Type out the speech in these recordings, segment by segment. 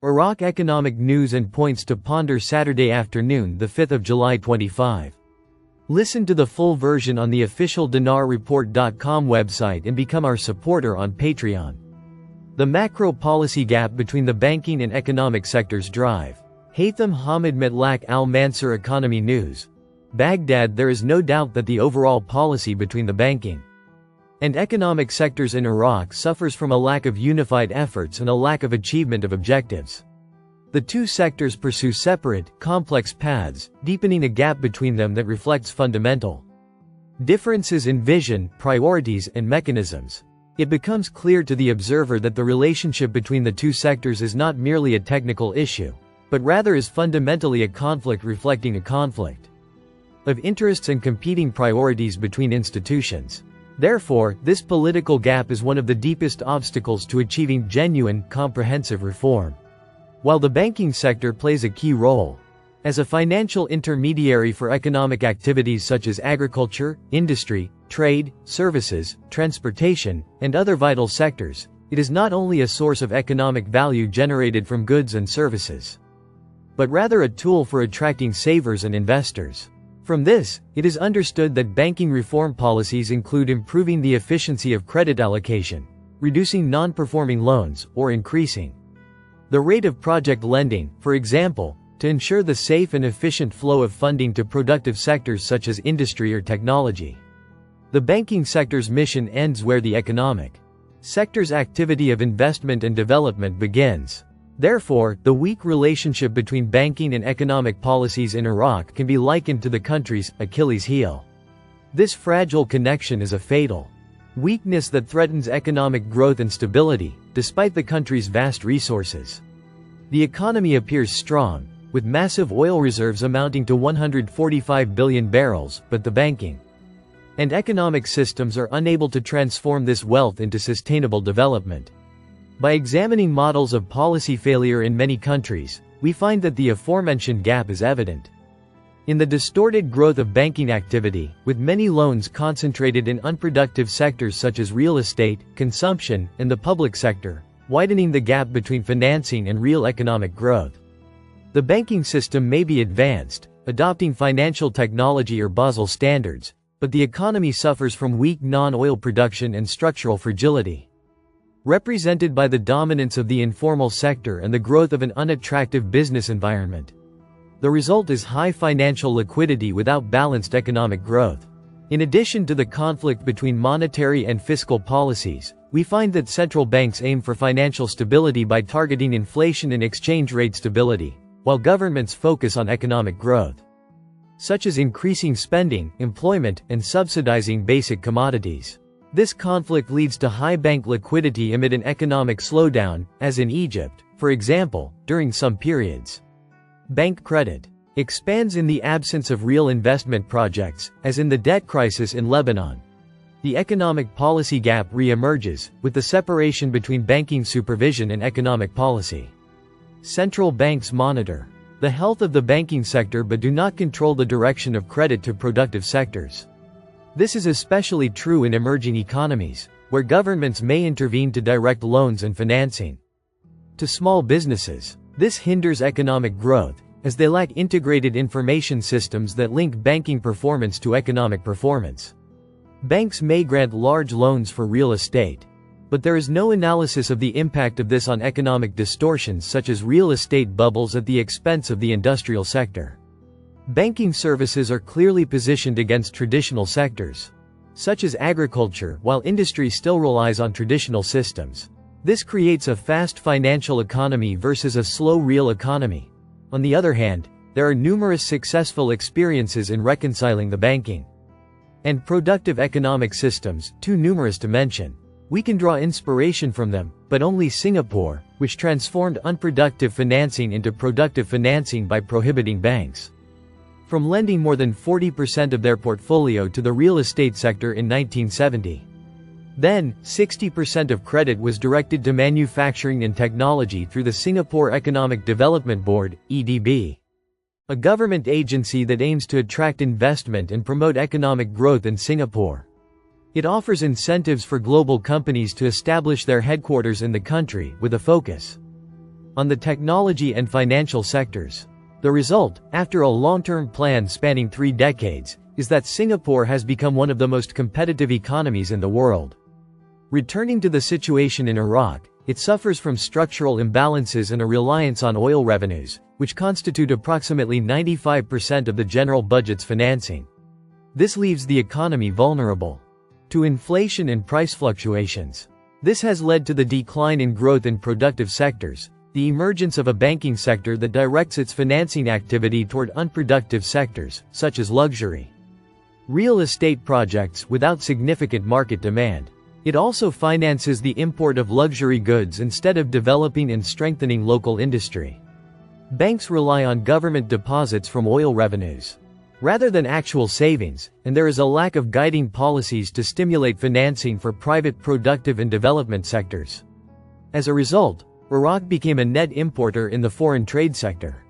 Iraq economic news and points to ponder Saturday afternoon, the 5th of July 25. Listen to the full version on the official dinarreport.com website and become our supporter on Patreon. The macro policy gap between the banking and economic sectors drive. Haytham Hamid Matlaq Al-Mansur Economy News. Baghdad. There is no doubt that the overall policy between the banking and economic sectors in Iraq suffers from a lack of unified efforts and a lack of achievement of objectives. The two sectors pursue separate, complex paths, deepening a gap between them that reflects fundamental differences in vision, priorities, and mechanisms. It becomes clear to the observer that the relationship between the two sectors is not merely a technical issue, but rather is fundamentally a conflict reflecting a conflict of interests and competing priorities between institutions. Therefore, this political gap is one of the deepest obstacles to achieving genuine, comprehensive reform. While the banking sector plays a key role as a financial intermediary for economic activities such as agriculture, industry, trade, services, transportation, and other vital sectors, it is not only a source of economic value generated from goods and services, but rather a tool for attracting savers and investors. From this, it is understood that banking reform policies include improving the efficiency of credit allocation, reducing non-performing loans, or increasing the rate of project lending, for example, to ensure the safe and efficient flow of funding to productive sectors such as industry or technology. The banking sector's mission ends where the economic sector's activity of investment and development begins. Therefore, the weak relationship between banking and economic policies in Iraq can be likened to the country's Achilles heel. This fragile connection is a fatal weakness that threatens economic growth and stability, despite the country's vast resources. The economy appears strong, with massive oil reserves amounting to 145 billion barrels, but the banking and economic systems are unable to transform this wealth into sustainable development. By examining models of policy failure in many countries, we find that the aforementioned gap is evident in the distorted growth of banking activity, with many loans concentrated in unproductive sectors such as real estate, consumption, and the public sector, widening the gap between financing and real economic growth. The banking system may be advanced, adopting financial technology or Basel standards, but the economy suffers from weak non-oil production and structural fragility, represented by the dominance of the informal sector and the growth of an unattractive business environment. The result is high financial liquidity without balanced economic growth. In addition to the conflict between monetary and fiscal policies, we find that central banks aim for financial stability by targeting inflation and exchange rate stability, while governments focus on economic growth, such as increasing spending, employment, and subsidizing basic commodities. This conflict leads to high bank liquidity amid an economic slowdown, as in Egypt, for example, during some periods. Bank credit expands in the absence of real investment projects, as in the debt crisis in Lebanon. The economic policy gap re-emerges, with the separation between banking supervision and economic policy. Central banks monitor the health of the banking sector but do not control the direction of credit to productive sectors. This is especially true in emerging economies, where governments may intervene to direct loans and financing to small businesses. This hinders economic growth, as they lack integrated information systems that link banking performance to economic performance. Banks may grant large loans for real estate, but there is no analysis of the impact of this on economic distortions such as real estate bubbles at the expense of the industrial sector. Banking services are clearly positioned against traditional sectors, such as agriculture, while industry still relies on traditional systems. This creates a fast financial economy versus a slow real economy. On the other hand, there are numerous successful experiences in reconciling the banking and productive economic systems, too numerous to mention. We can draw inspiration from them, but only Singapore, which transformed unproductive financing into productive financing by prohibiting banks from lending more than 40% of their portfolio to the real estate sector in 1970. Then, 60% of credit was directed to manufacturing and technology through the Singapore Economic Development Board, EDB, a government agency that aims to attract investment and promote economic growth in Singapore. It offers incentives for global companies to establish their headquarters in the country, with a focus on the technology and financial sectors. The result, after a long-term plan spanning 3 decades, is that Singapore has become one of the most competitive economies in the world. Returning to the situation in Iraq, it suffers from structural imbalances and a reliance on oil revenues, which constitute approximately 95% of the general budget's financing. This leaves the economy vulnerable to inflation and price fluctuations. This has led to the decline in growth in productive sectors, the emergence of a banking sector that directs its financing activity toward unproductive sectors, such as luxury real estate projects without significant market demand. It also finances the import of luxury goods instead of developing and strengthening local industry. Banks rely on government deposits from oil revenues rather than actual savings, and there is a lack of guiding policies to stimulate financing for private productive and development sectors. As a result, Iraq became a net importer in the foreign trade sector,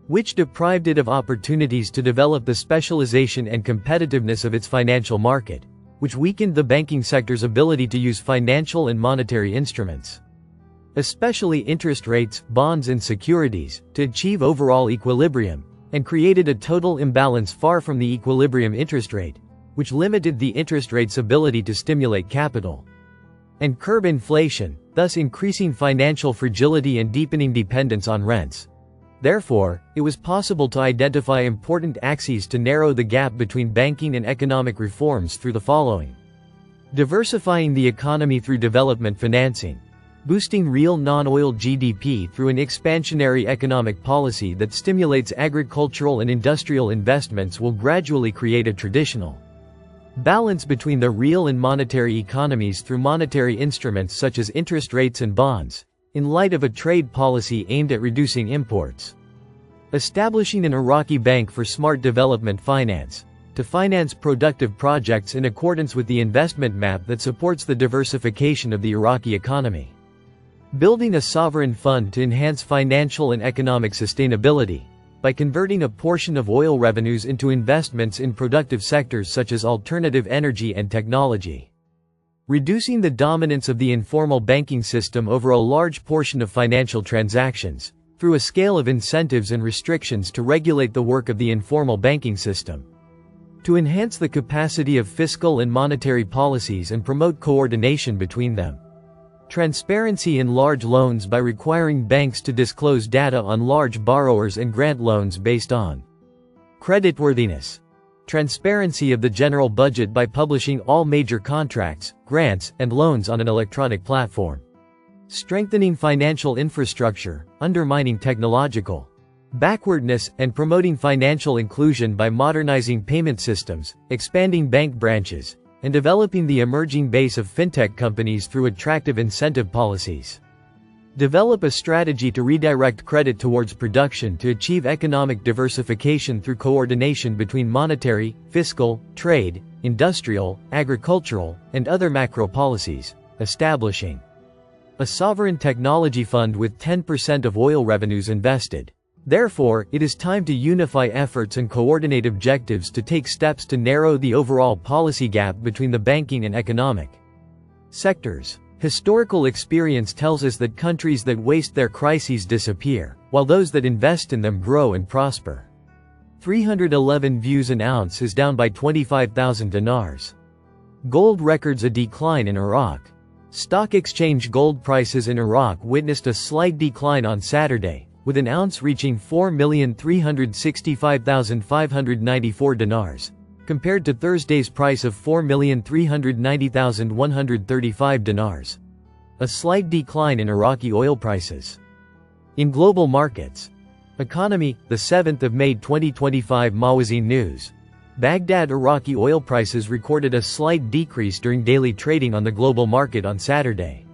which deprived it of opportunities to develop the specialization and competitiveness of its financial market, which weakened the banking sector's ability to use financial and monetary instruments, especially interest rates, bonds and securities, to achieve overall equilibrium, and created a total imbalance far from the equilibrium interest rate, which limited the interest rate's ability to stimulate capital and curb inflation, thus increasing financial fragility and deepening dependence on rents. Therefore, it was possible to identify important axes to narrow the gap between banking and economic reforms through the following: diversifying the economy through development financing, boosting real non-oil GDP through an expansionary economic policy that stimulates agricultural and industrial investments will gradually create a traditional balance between the real and monetary economies through monetary instruments such as interest rates and bonds, in light of a trade policy aimed at reducing imports. Establishing an Iraqi bank for smart development finance, to finance productive projects in accordance with the investment map that supports the diversification of the Iraqi economy. Building a sovereign fund to enhance financial and economic sustainability, by converting a portion of oil revenues into investments in productive sectors such as alternative energy and technology. Reducing the dominance of the informal banking system over a large portion of financial transactions, through a scale of incentives and restrictions to regulate the work of the informal banking system. To enhance the capacity of fiscal and monetary policies and promote coordination between them. Transparency in large loans by requiring banks to disclose data on large borrowers and grant loans based on creditworthiness. Transparency of the general budget by publishing all major contracts, grants, and loans on an electronic platform. Strengthening financial infrastructure, undermining technological backwardness, and promoting financial inclusion by modernizing payment systems, expanding bank branches, and developing the emerging base of fintech companies through attractive incentive policies. Develop a strategy to redirect credit towards production to achieve economic diversification through coordination between monetary, fiscal, trade, industrial, agricultural, and other macro policies. Establishing a sovereign technology fund with 10% of oil revenues invested. Therefore, it is time to unify efforts and coordinate objectives to take steps to narrow the overall policy gap between the banking and economic sectors. Historical experience tells us that countries that waste their crises disappear, while those that invest in them grow and prosper. 311 views an ounce is down by 25,000 dinars. Gold records a decline in Iraq. Stock exchange gold prices in Iraq witnessed a slight decline on Saturday, with an ounce reaching 4,365,594 dinars, compared to Thursday's price of 4,390,135 dinars. A slight decline in Iraqi oil prices. In global markets. Economy, the 7th of May 2025 Mawazin News. Baghdad Iraqi oil prices recorded a slight decrease during daily trading on the global market on Saturday.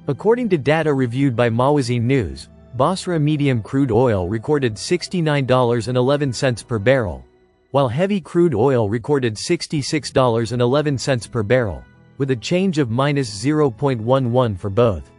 According to data reviewed by Mawazin News, Basra medium crude oil recorded $69.11 per barrel, while heavy crude oil recorded $66.11 per barrel, with a change of -0.11 for both.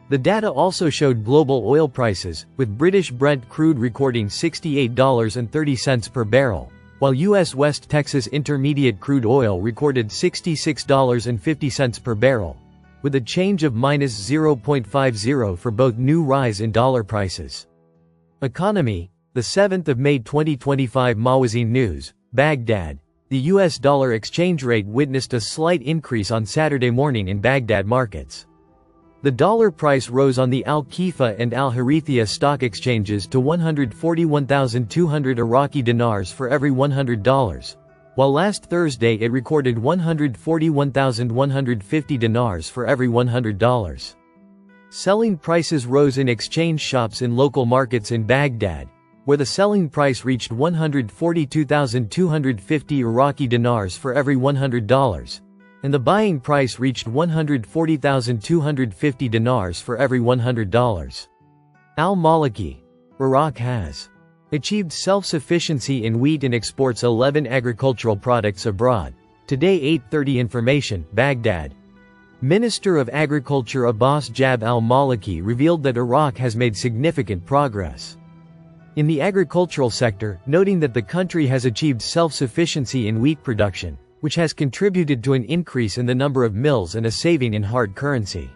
The data also showed global oil prices, with British Brent crude recording $68.30 per barrel, while U.S. West Texas Intermediate crude oil recorded $66.50 per barrel, with a change of -0.50 for both new rise in dollar prices. Economy, the 7th of May 2025 Mawazin News, Baghdad. The US dollar exchange rate witnessed a slight increase on Saturday morning in Baghdad markets. The dollar price rose on the Al-Khifa and Al-Harithia stock exchanges to 141,200 Iraqi dinars for every $100, while last Thursday it recorded 141,150 dinars for every $100. Selling prices rose in exchange shops in local markets in Baghdad, where the selling price reached 142,250 Iraqi dinars for every $100, and the buying price reached 140,250 dinars for every $100. Al-Maliki. Iraq has achieved self-sufficiency in wheat and exports 11 agricultural products abroad. Today 8:30 Information, Baghdad. Minister of Agriculture Abbas Jab al-Maliki revealed that Iraq has made significant progress in the agricultural sector, noting that the country has achieved self-sufficiency in wheat production, which has contributed to an increase in the number of mills and a saving in hard currency.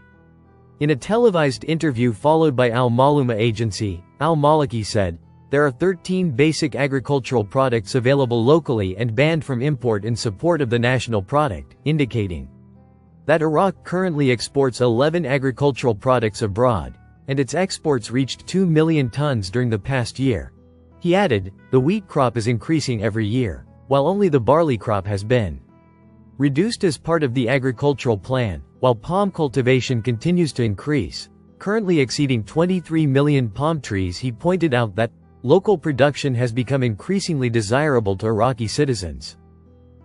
In a televised interview followed by Al-Maluma Agency, al-Maliki said, "There are 13 basic agricultural products available locally and banned from import in support of the national product," indicating that Iraq currently exports 11 agricultural products abroad, and its exports reached 2 million tons during the past year. He added, "The wheat crop is increasing every year, while only the barley crop has been reduced as part of the agricultural plan, while palm cultivation continues to increase, currently exceeding 23 million palm trees." He pointed out that local production has become increasingly desirable to Iraqi citizens,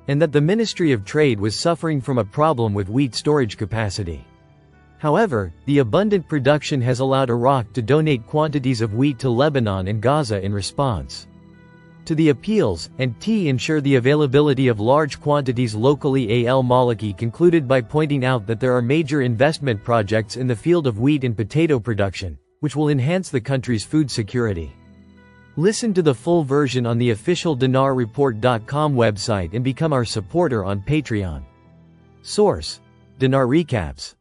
and that the Ministry of Trade was suffering from a problem with wheat storage capacity. However, the abundant production has allowed Iraq to donate quantities of wheat to Lebanon and Gaza in response to the appeals, and to ensure the availability of large quantities locally. Al-Maliki concluded by pointing out that there are major investment projects in the field of wheat and potato production, which will enhance the country's food security. Listen to the full version on the official dinarreport.com website and become our supporter on Patreon. Source: Dinar Recaps.